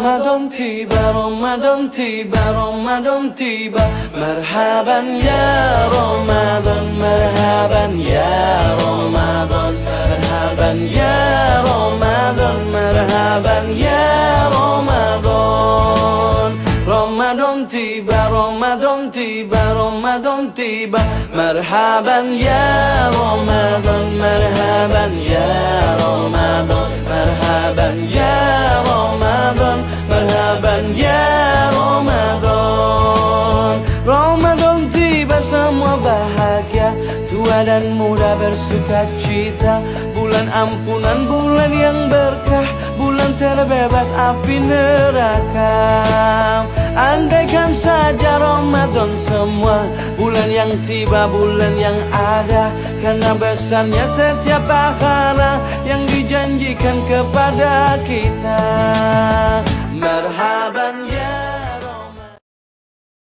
Ramadan tiba, Ramadan tiba, Ramadan tiba. Marhaban ya Ramadan, marhaban ya Ramadan, marhaban ya Ramadan, marhaban ya Ramadan. Ramadan tiba, Ramadan tiba, Ramadan tiba. Marhaban ya Ramadan, marhaban ya Ramadan, marhaban ya Ramadan, marhaban ya Ramadan. Ramadan tiba, semua bahagia, tua dan muda bersuka cita. Bulan ampunan, bulan yang berkah, bulan terbebas api neraka. Andaikan saja Ramadan semua, bulan yang tiba, bulan yang ada. Karena besarnya setiap pahala yang dijanjikan kepada kita.